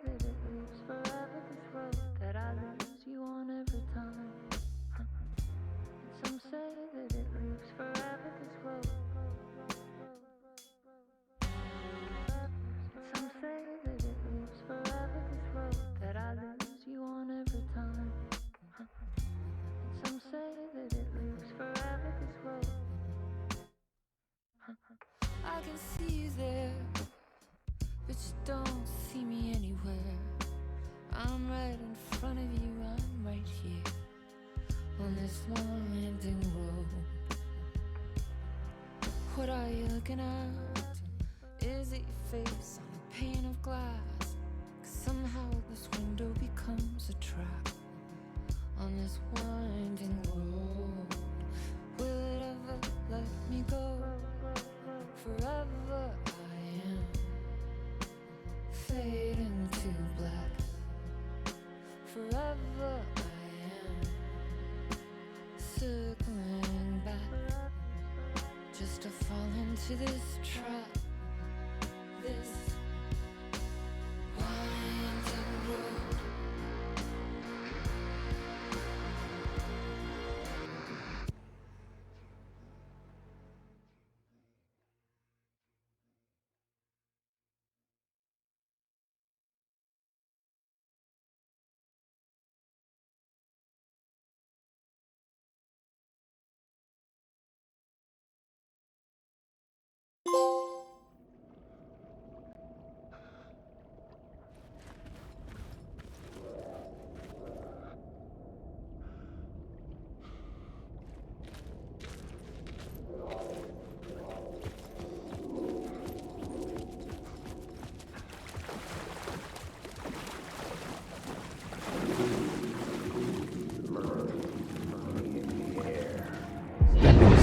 that it lives forever, this road that I lose you on every time. And some say that it lives forever, this road. And some say that it lives forever, this road that I lose you on every time. And some say that it lives forever, this road. I can see you there, but you don't see me anywhere. I'm right in front of you, I'm right here on this winding road. What are you looking at? Is it your face on a pane of glass? 'Cause somehow this window becomes a trap on this winding road. Will it ever let me go? Forever I am fading to black. Forever I am circling back, just to fall into this trap, this winding road.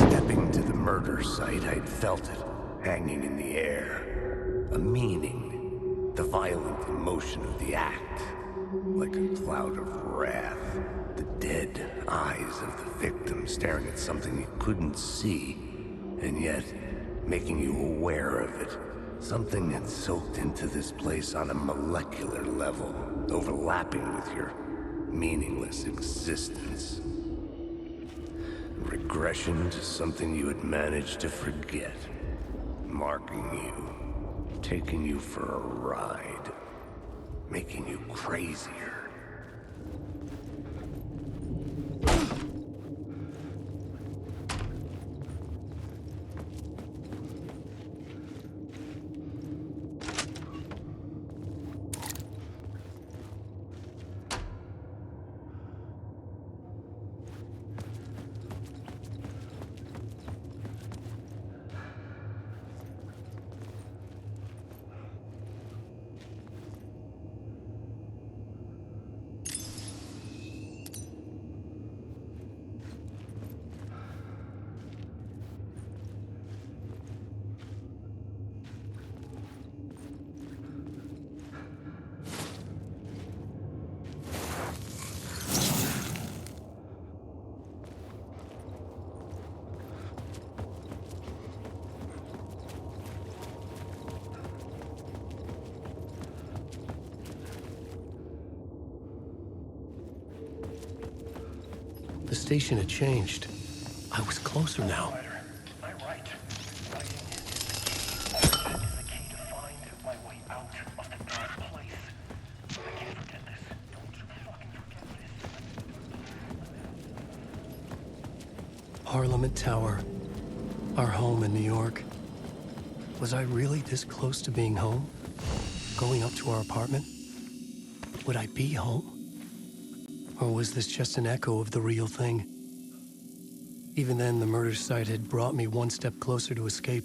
Stepping to the murder site, I'd felt it, hanging in the air. A meaning, the violent emotion of the act. Like a cloud of wrath, the dead eyes of the victim staring at something you couldn't see, and yet making you aware of it. Something had soaked into this place on a molecular level, overlapping with your meaningless existence. Regression to something you had managed to forget. Marking you. Taking you for a ride. Making you crazier. The station had changed. I was closer now. I'm right. Writing is the key to find my way out of the dark place. I can't forget this. Don't you fucking forget this. Parliament Tower. Our home in New York. Was I really this close to being home? Going up to our apartment? Would I be home? Or was this just an echo of the real thing? Even then, the murder site had brought me one step closer to escape.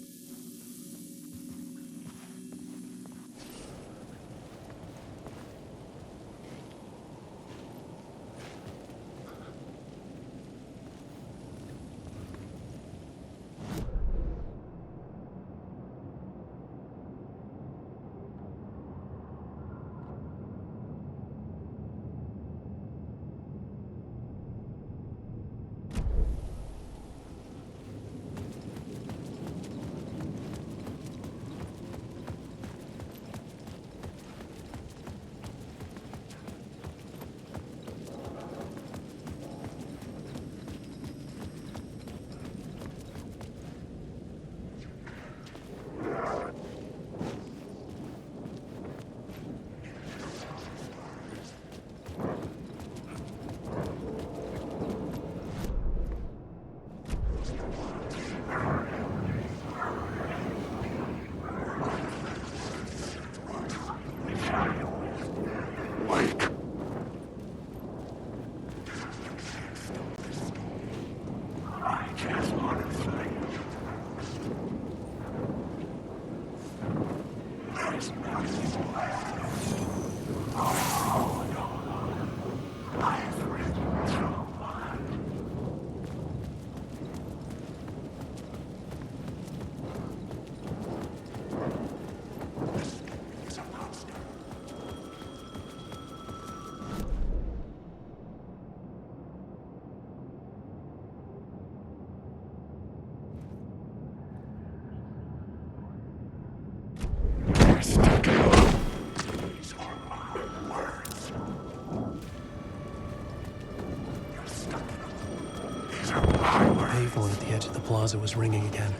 The payphone at the edge of the plaza was ringing again.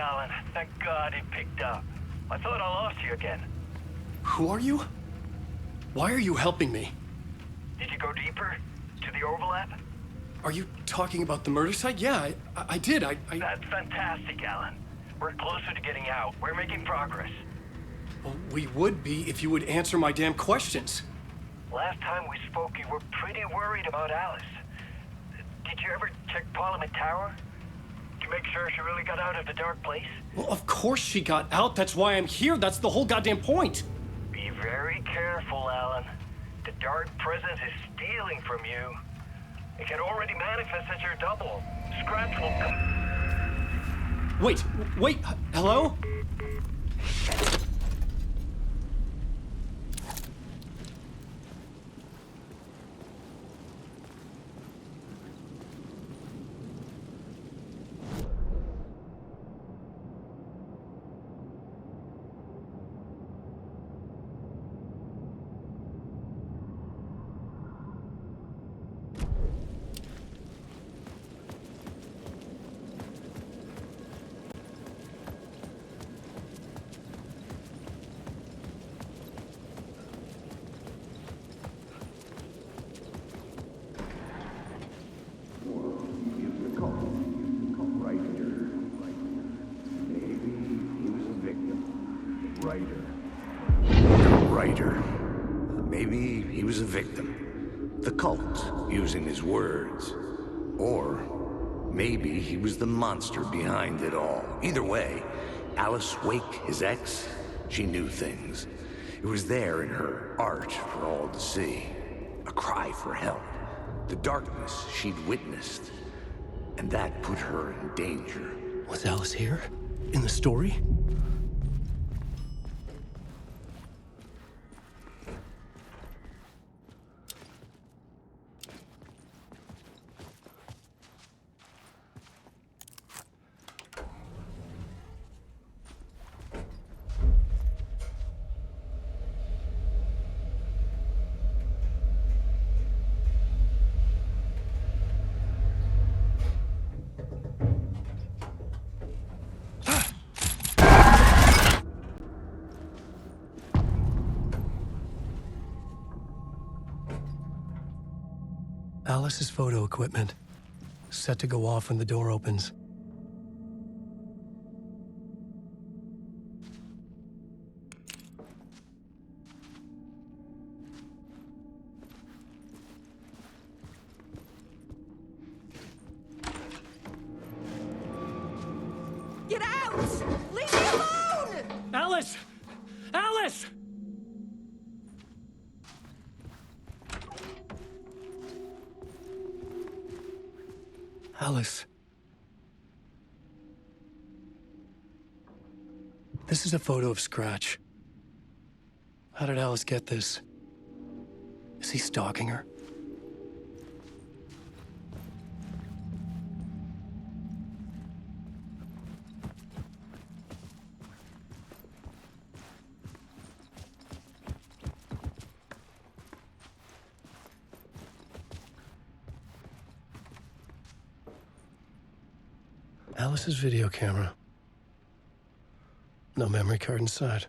Alan. Thank God it picked up. I thought I lost you again. Who are you? Why are you helping me? Did you go deeper? To the overlap? Are you talking about the murder site? Yeah, I did. That's fantastic, Alan. We're closer to getting out. We're making progress. Well, we would be if you would answer my damn questions. Last time we spoke, you were pretty worried about Alice. Did you ever check Parliament Tower? To make sure she really got out of the dark place? Well, of course she got out. That's why I'm here. That's the whole goddamn point. Be very careful, Alan. The dark presence is stealing from you. It can already manifest as your double. Scratch will come... Wait, hello? Maybe he was a victim. The cult, using his words. Or maybe he was the monster behind it all. Either way, Alice Wake, his ex, she knew things. It was there in her art for all to see. A cry for help. The darkness she'd witnessed. And that put her in danger. Was Alice here? In the story? Alice's photo equipment, set to go off when the door opens. Get out! Leave me alone! Alice! Alice! Alice. This is a photo of Scratch. How did Alice get this? Is he stalking her? Alice's video camera. No memory card inside.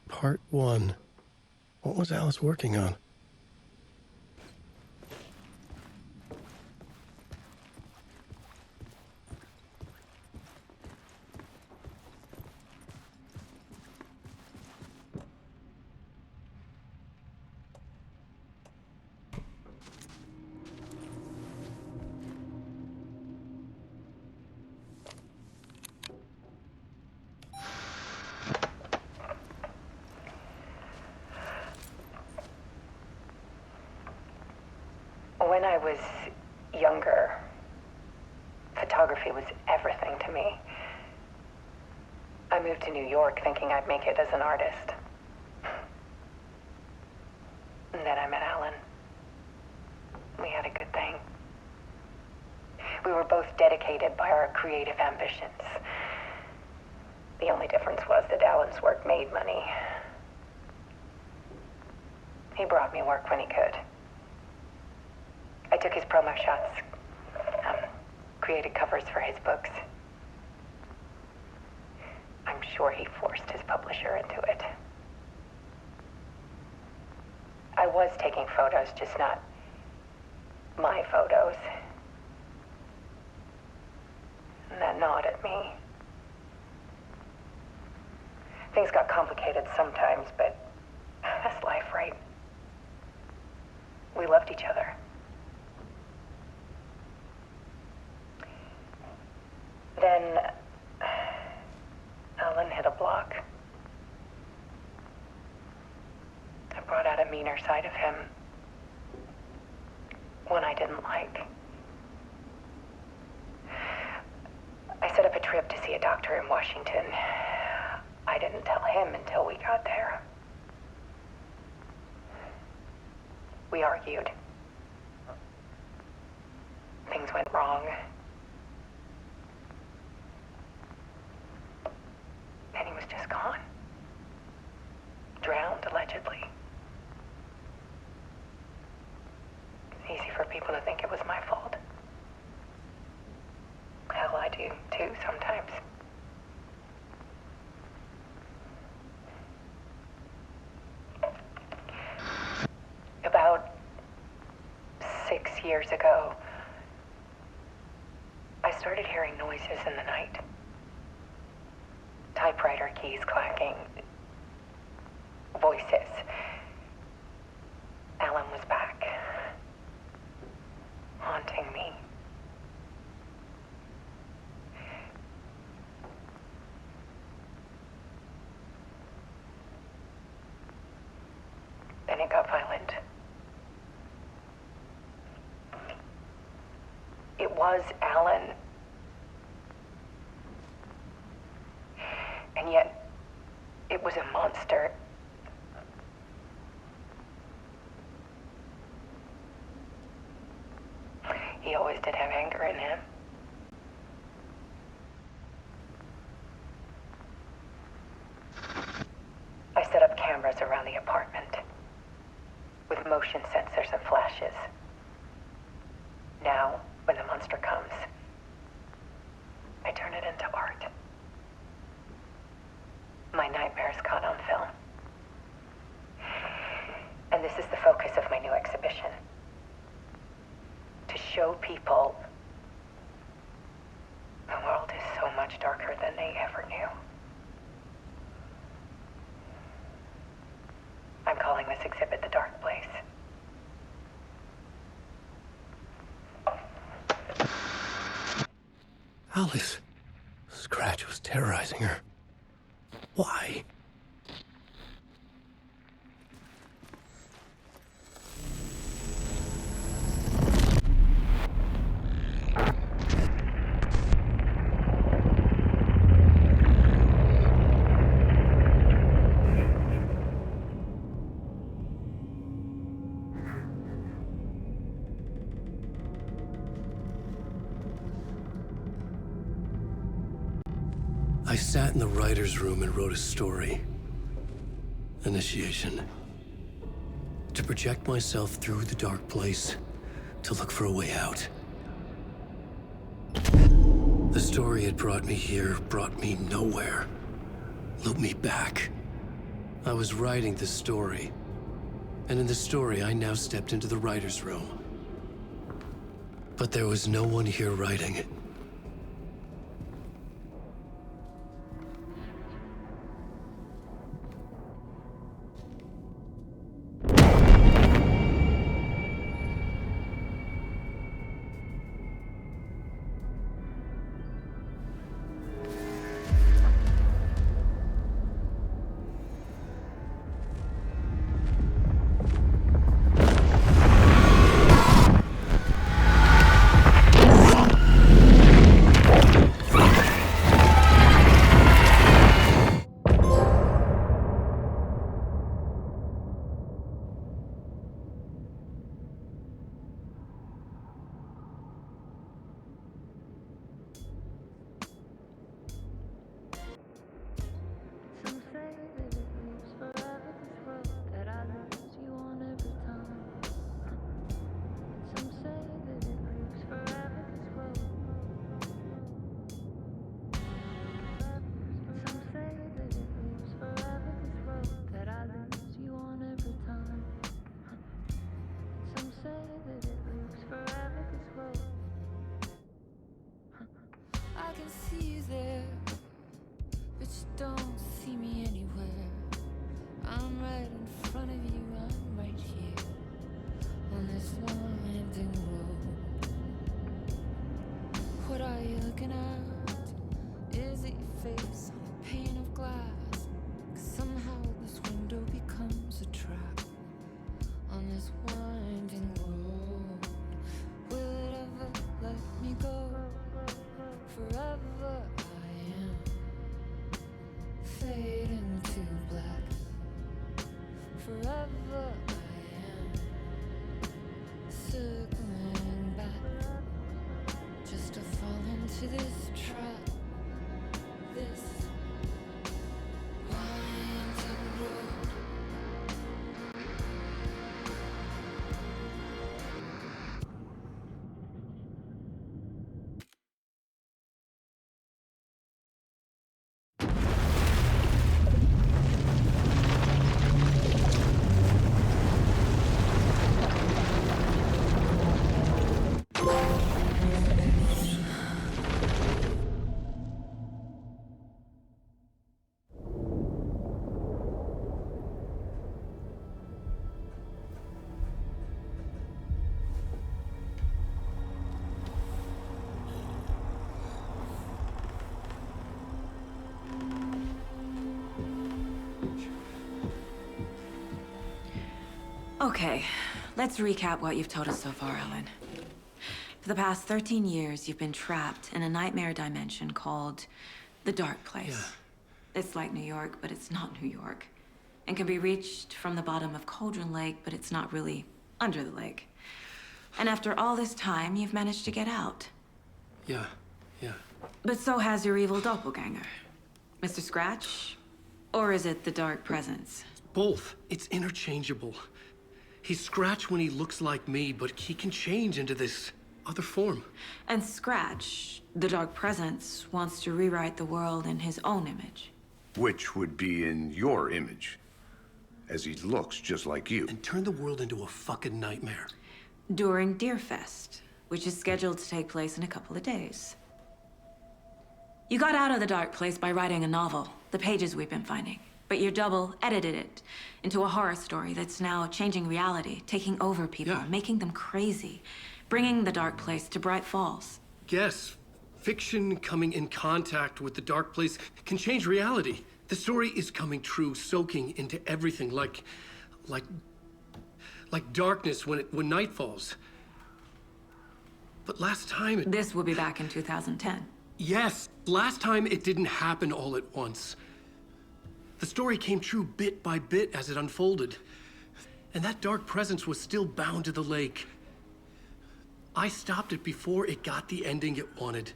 Part 1. What was Alice working on? When I was younger, photography was everything to me. I moved to New York thinking I'd make it as an artist. And then I met Alan. We had a good thing. We were both dedicated by our creative ambitions. The only difference was that Alan's work made money. He brought me work when he could. I took his promo shots, created covers for his books. I'm sure he forced his publisher into it. I was taking photos, just not my photos. And that gnawed at me. Things got complicated sometimes, but that's life, right? We loved each other. Then Alan hit a block. I brought out a meaner side of him. One I didn't like. I set up a trip to see a doctor in Washington. I didn't tell him until we got there. We argued. Things went wrong. And he was just gone. Drowned, allegedly. It's easy for people to think it was my fault. Hell, I do too sometimes. About 6 years ago, I started hearing noises in the night. Typewriter keys clacking. Voices. Alan was back. Haunting me. Then it got violent. It was Alan. And yet, it was a monster. He always did have anger in him. I set up cameras around the apartment with motion sensors and flashes. Now, when the monster comes, I turn it into art. My nightmares caught on film. And this is the focus of my new exhibition. To show people the world is so much darker than they ever knew. I'm calling this exhibit The Dark Place. Alice. Scratch was terrorizing her. Why? I sat in the writer's room and wrote a story. Initiation. To project myself through the dark place, to look for a way out. The story had brought me here, brought me nowhere. Looped me back. I was writing the story. And in the story, I now stepped into the writer's room. But there was no one here writing it. wherever I am, circling back just to fall into this trap, this winding road. Okay, let's recap what you've told us so far, Ellen. For the past 13 years, you've been trapped in a nightmare dimension called the Dark Place. Yeah. It's like New York, but it's not New York. And can be reached from the bottom of Cauldron Lake, but it's not really under the lake. And after all this time, you've managed to get out. Yeah. But so has your evil doppelganger. Mr. Scratch? Or is it the Dark Presence? Both. It's interchangeable. He's Scratch when he looks like me, but he can change into this other form. And Scratch, the Dark Presence, wants to rewrite the world in his own image. Which would be in your image, as he looks just like you. And turn the world into a fucking nightmare. During Deerfest, which is scheduled to take place in a couple of days. You got out of the Dark Place by writing a novel, the pages we've been finding. But your double edited it into a horror story that's now changing reality, taking over people, Yeah. making them crazy, bringing the Dark Place to Bright Falls. Yes, fiction coming in contact with the Dark Place can change reality. The story is coming true, soaking into everything like darkness when night falls. But last time it... This will be back in 2010. Yes, last time it didn't happen all at once. The story came true bit by bit as it unfolded. And that dark presence was still bound to the lake. I stopped it before it got the ending it wanted.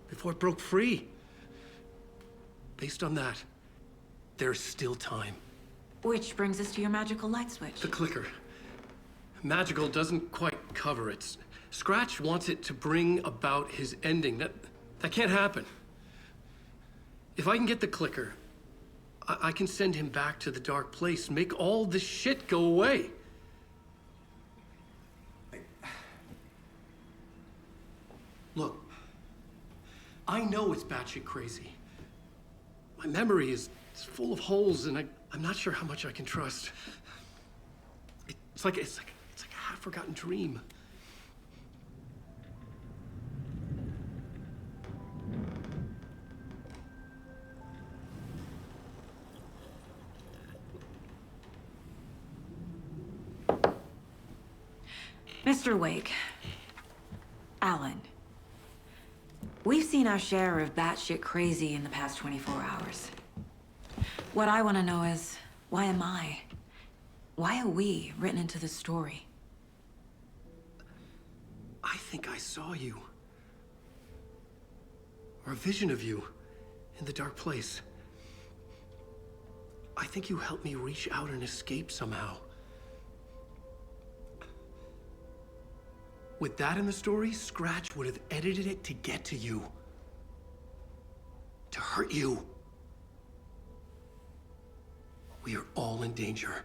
Before it broke free. Based on that, there's still time. Which brings us to your magical light switch. The clicker. Magical doesn't quite cover it. Scratch wants it to bring about his ending. That can't happen. If I can get the clicker, I can send him back to the Dark Place, make all this shit go away. Look, I know it's batshit crazy. My memory is full of holes, and I'm not sure how much I can trust. It's like a half-forgotten dream. Mr. Wake, Alan, we've seen our share of batshit crazy in the past 24 hours. What I want to know is, why am I? Why are we written into the story? I think I saw you. Or a vision of you in the Dark Place. I think you helped me reach out and escape somehow. With that in the story, Scratch would have edited it to get to you. To hurt you. We are all in danger.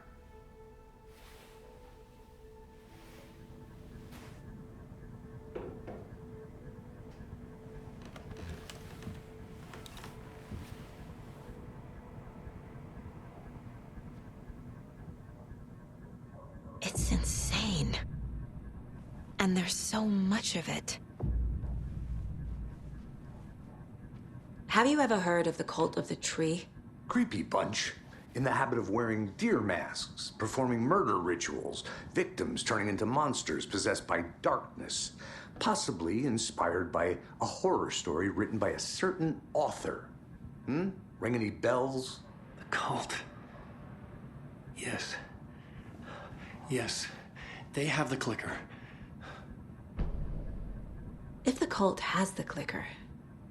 It's insane. And there's so much of it. Have you ever heard of the cult of the tree? Creepy bunch. In the habit of wearing deer masks, performing murder rituals, victims turning into monsters possessed by darkness, possibly inspired by a horror story written by a certain author. Ring any bells? The cult. Yes. Yes, they have the clicker. If the cult has the clicker,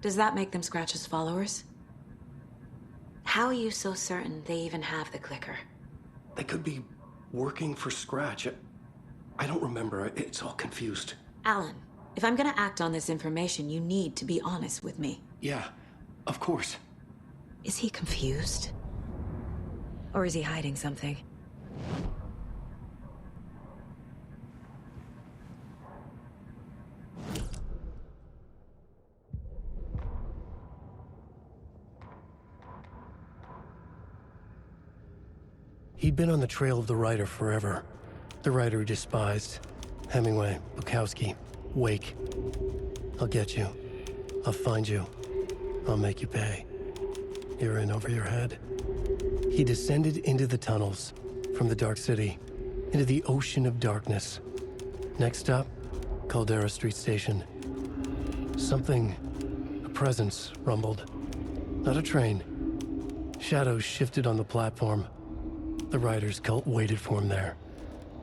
does that make them Scratch's followers? How are you so certain they even have the clicker? They could be working for Scratch. I don't remember. It's all confused. Alan, if I'm gonna act on this information, you need to be honest with me. Yeah, of course. Is he confused? Or is he hiding something? He'd been on the trail of the writer forever. The writer he despised. Hemingway, Bukowski, Wake. I'll get you. I'll find you. I'll make you pay. You're in over your head. He descended into the tunnels, from the Dark City, into the ocean of darkness. Next stop, Caldera Street Station. Something, a presence, rumbled. Not a train. Shadows shifted on the platform. The writer's cult waited for him there.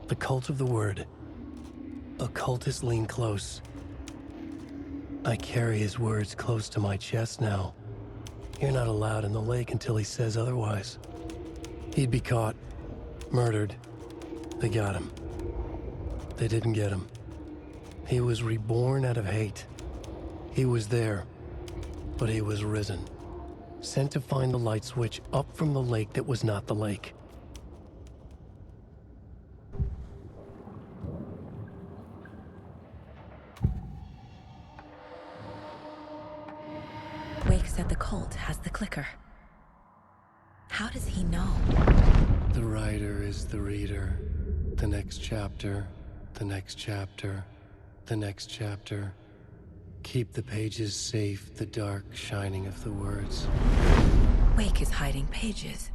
The cult of the word. Occultists lean close. I carry his words close to my chest now. You're not allowed in the lake until he says otherwise. He'd be caught, murdered. They got him. They didn't get him. He was reborn out of hate. He was there, but he was risen. Sent to find the light switch up from the lake that was not the lake. Wake said the cult has the clicker. How does he know? The writer is the reader. The next chapter, the next chapter, the next chapter. Keep the pages safe, the dark shining of the words. Wake is hiding pages.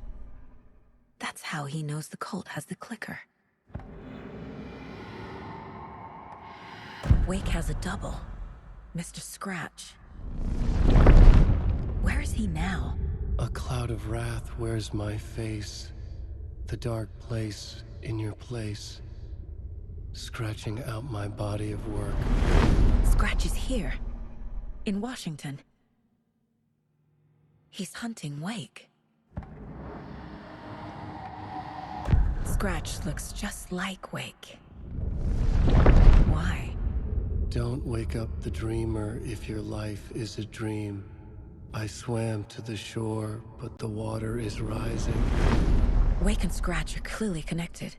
That's how he knows the cult has the clicker. Wake has a double. Mr. Scratch. Where is he now? A cloud of wrath wears my face. The dark place in your place. Scratching out my body of work. Scratch is here. In Washington. He's hunting Wake. Scratch looks just like Wake. Why? Don't wake up the dreamer if your life is a dream. I swam to the shore, but the water is rising. Wake and Scratch are clearly connected.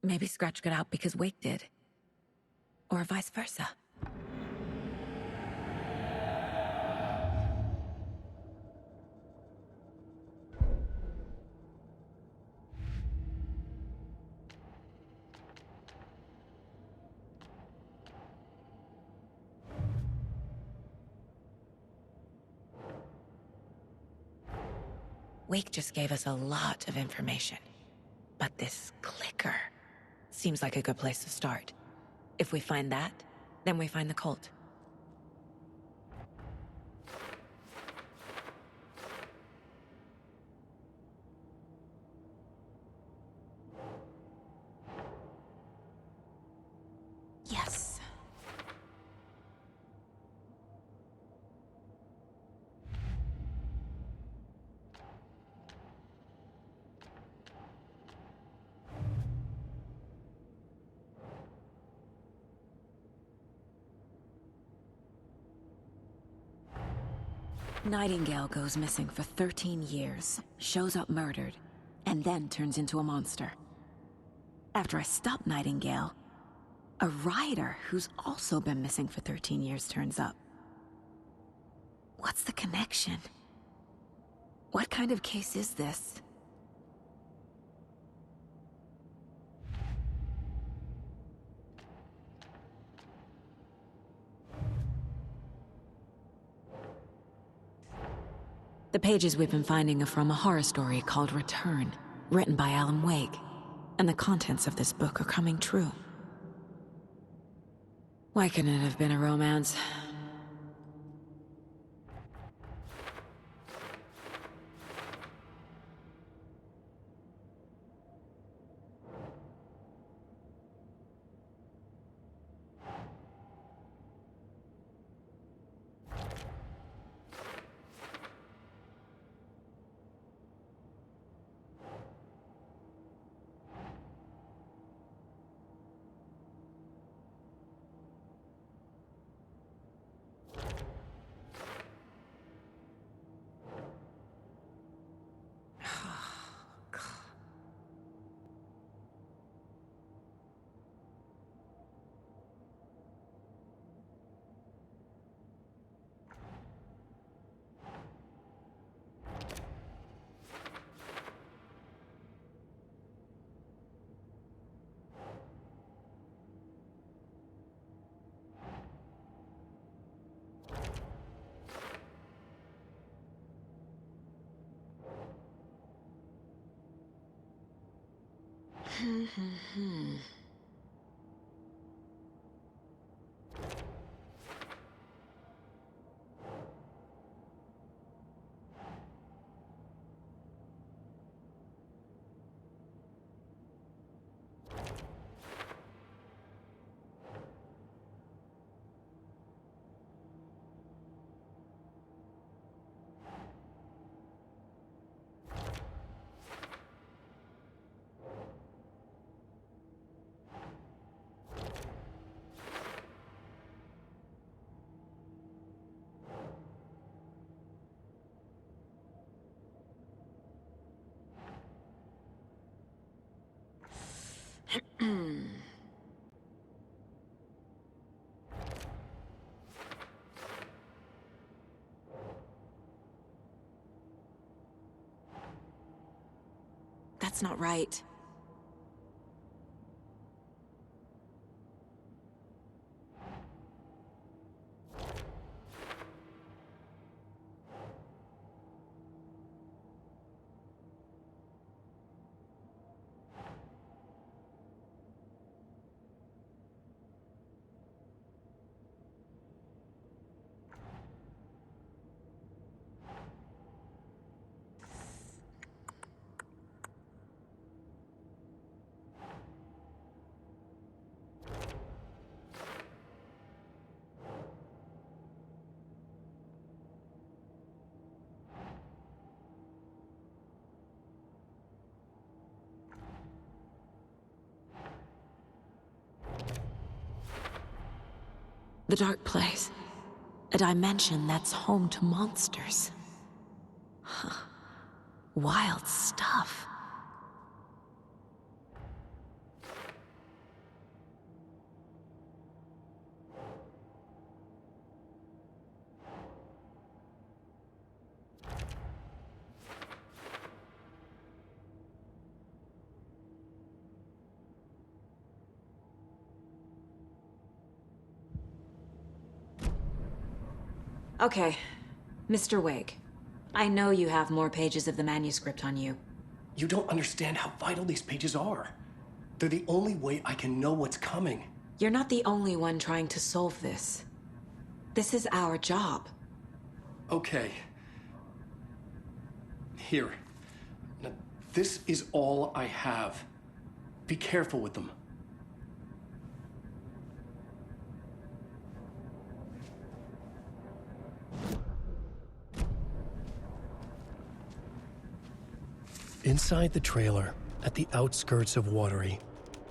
Maybe Scratch got out because Wake did. Or vice versa. Wake just gave us a lot of information. But this clicker seems like a good place to start. If we find that, then we find the cult. Yes. Nightingale goes missing for 13 years, shows up murdered, and then turns into a monster. After I stop Nightingale, a writer who's also been missing for 13 years turns up. What's the connection? What kind of case is this? The pages we've been finding are from a horror story called Return, written by Alan Wake, and the contents of this book are coming true. Why couldn't it have been a romance? That's not right. The dark place. A dimension that's home to monsters. Huh. Wild stuff. Okay, Mr. Wake. I know you have more pages of the manuscript on you. You don't understand how vital these pages are. They're the only way I can know what's coming. You're not the only one trying to solve this. This is our job. Okay. Here. Now, this is all I have. Be careful with them. Inside the trailer, at the outskirts of Watery,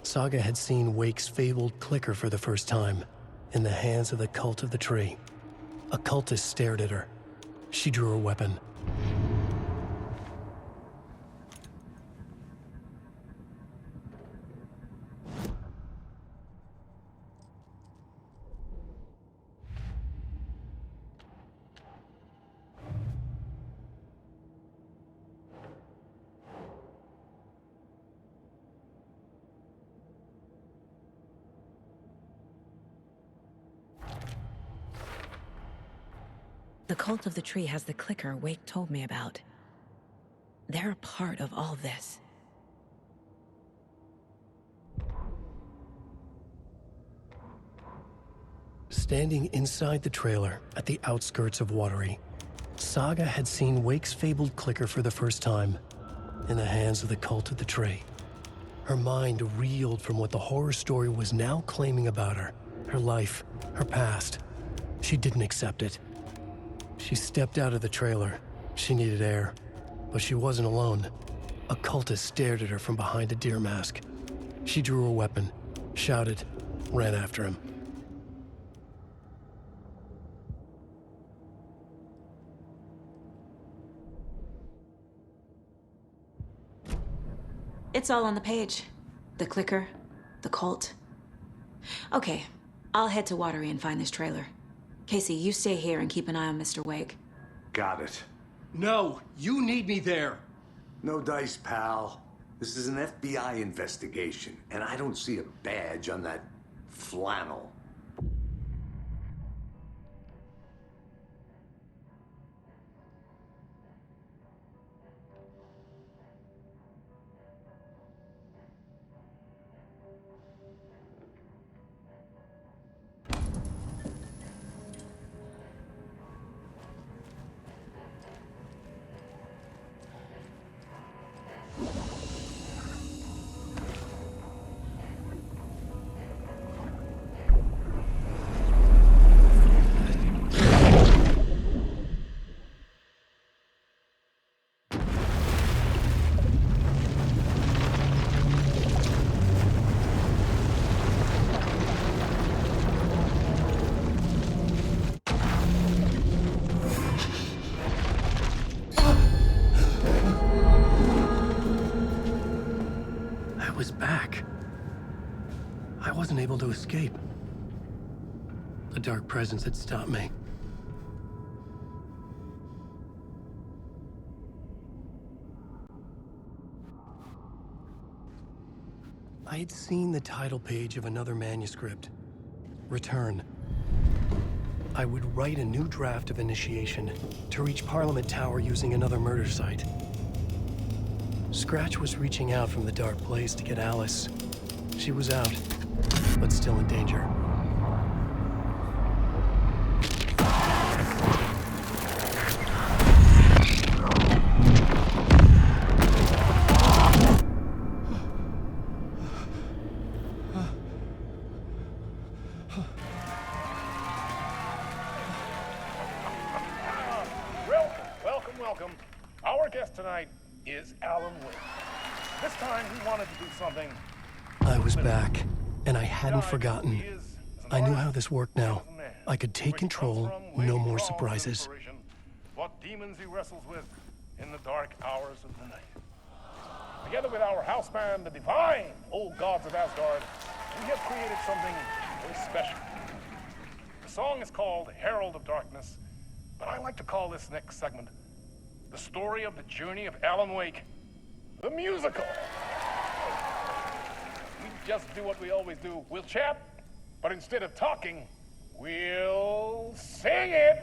Saga had seen Wake's fabled clicker for the first time, in the hands of the Cult of the Tree. A cultist stared at her. She drew her weapon. The Cult of the Tree has the clicker Wake told me about. They're a part of all this. Standing inside the trailer at the outskirts of Watery, Saga had seen Wake's fabled clicker for the first time, in the hands of the Cult of the Tree. Her mind reeled from what the horror story was now claiming about her life, her past. She didn't accept it. She stepped out of the trailer. She needed air, but she wasn't alone. A cultist stared at her from behind a deer mask. She drew her weapon, shouted, ran after him. It's all on the page. The clicker, the cult. Okay, I'll head to Watery and find this trailer. Casey, you stay here and keep an eye on Mr. Wake. Got it. No, you need me there. No dice, pal. This is an FBI investigation, and I don't see a badge on that flannel. was back. I wasn't able to escape. The dark presence had stopped me. I had seen the title page of another manuscript. Return. I would write a new draft of initiation to reach Parliament Tower using another murder site. Scratch was reaching out from the dark place to get Alice. She was out, but still in danger. Welcome. Our guest tonight is Alan Wake. This time he wanted to do something. I was back, and I hadn't forgotten. I knew how this worked now. I could take control, no more surprises. What demons he wrestles with in the dark hours of the night. Together with our house band, the divine old gods of Asgard, we have created something very special. The song is called Herald of Darkness, but I like to call this next segment the story of the journey of Alan Wake, the musical. We just do what we always do. We'll chat, but instead of talking, we'll sing it.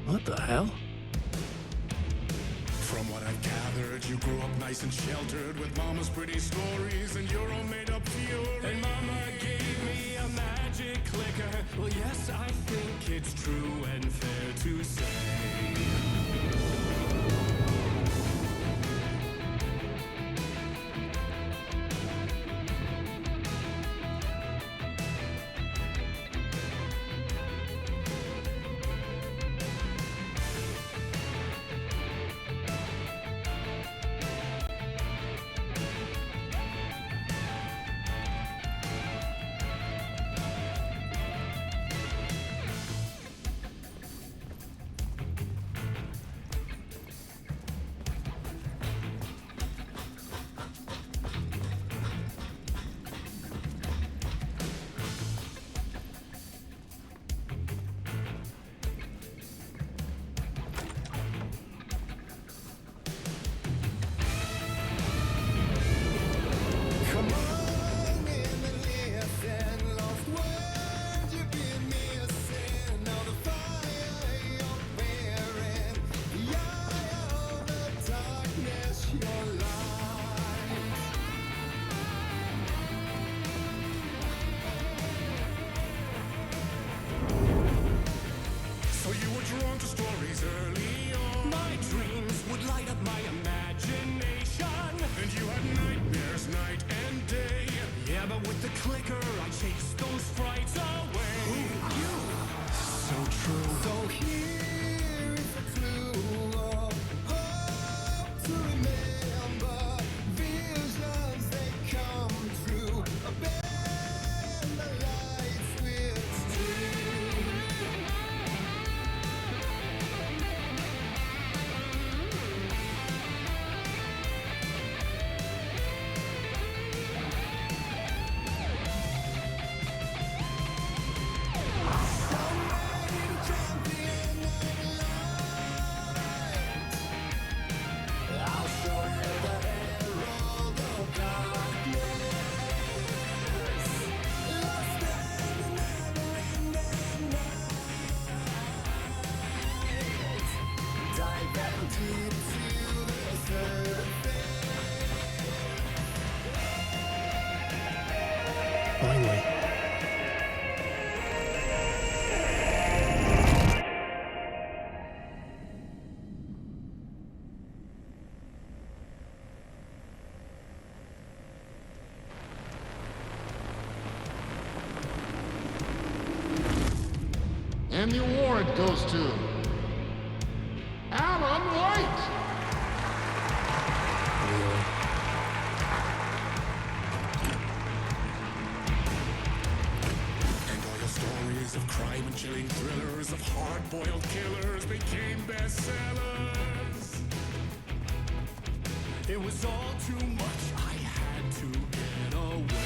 What the hell? From what I've gathered, you grew up nice and sheltered with mama's pretty stories and your own made-up fury. And mama gave me a magic clicker. Well, yes, I think it's true and fair to say. And the award goes to Alan White. Really? And all your stories of crime and chilling thrillers of hard-boiled killers became bestsellers. It was all too much. I had to get away.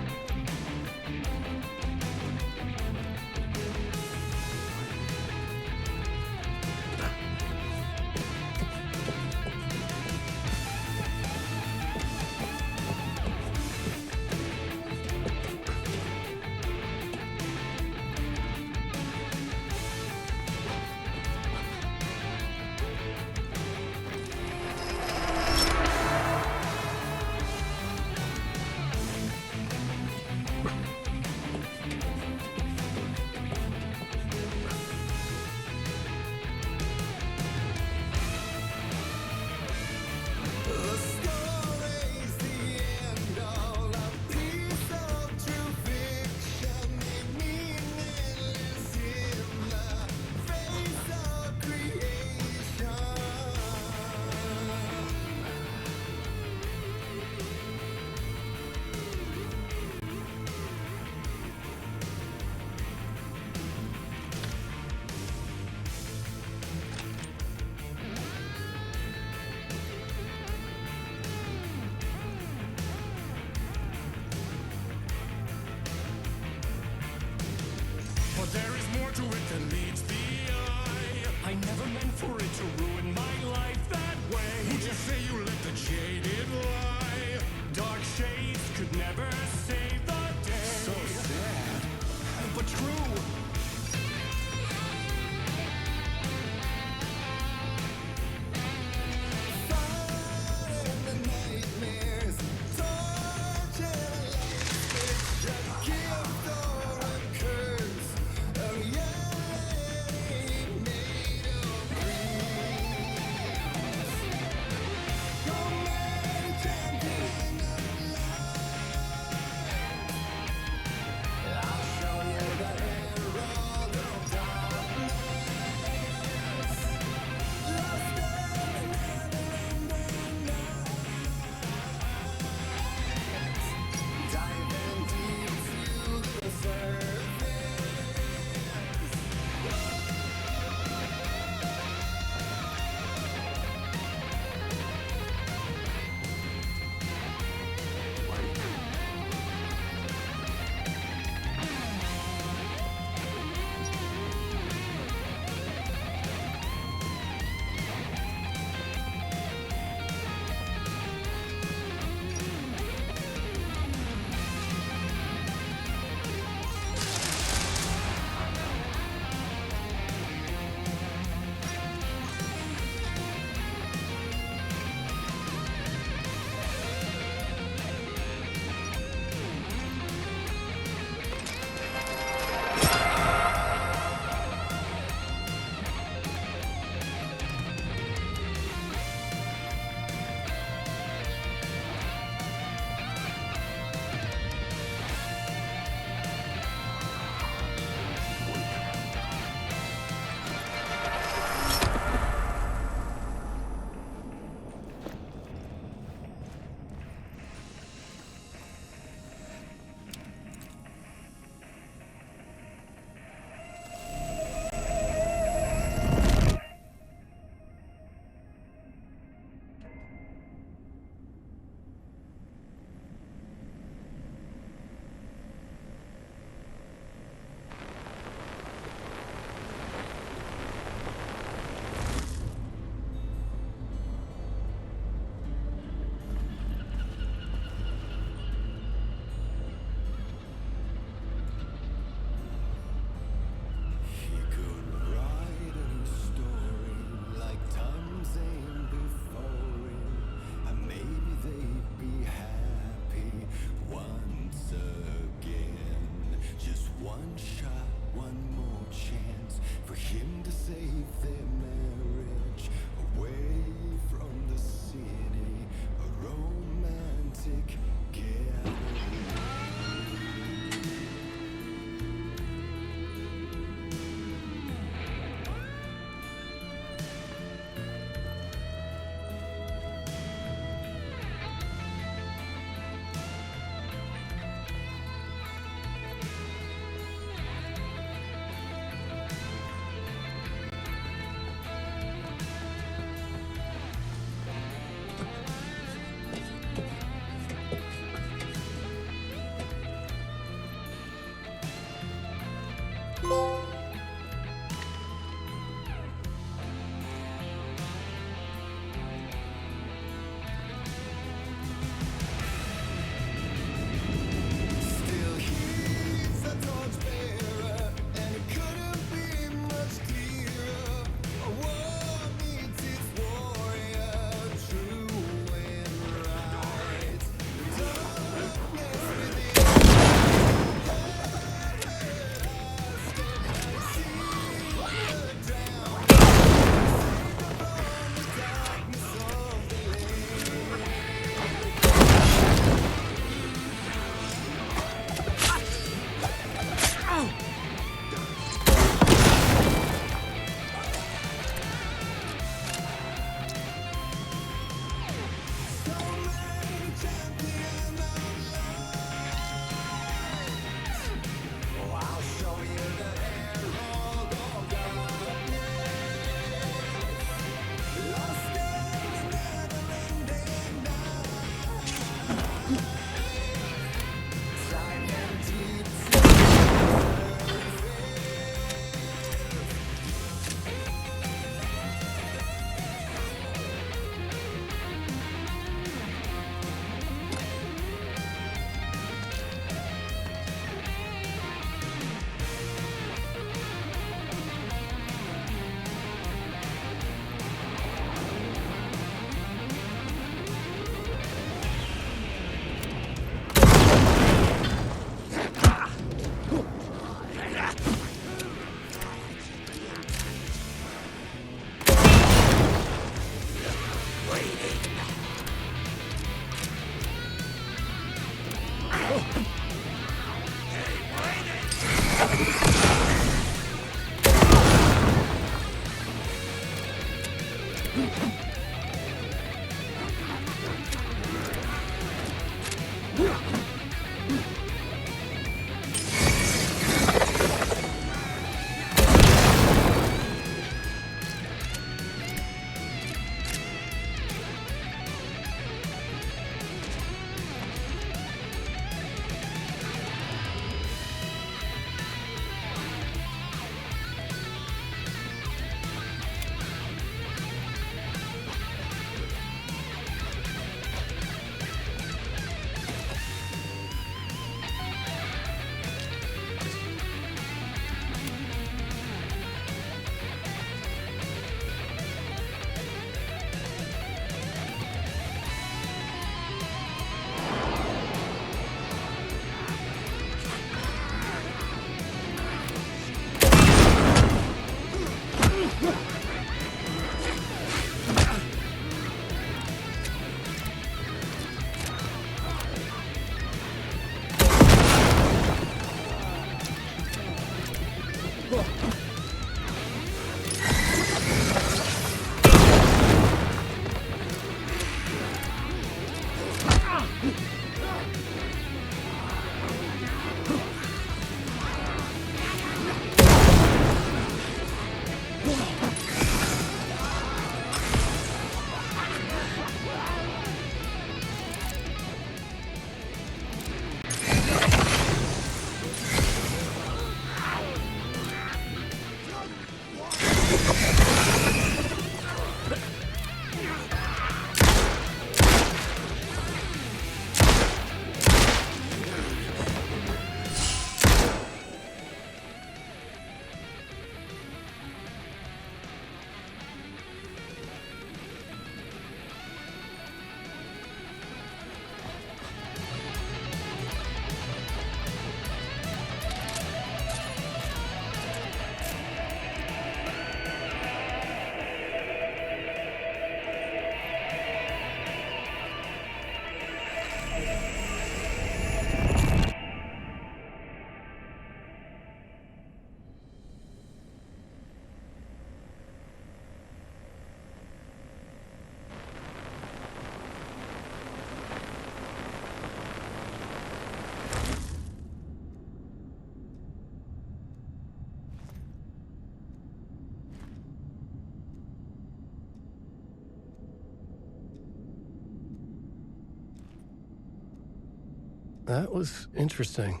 That was interesting.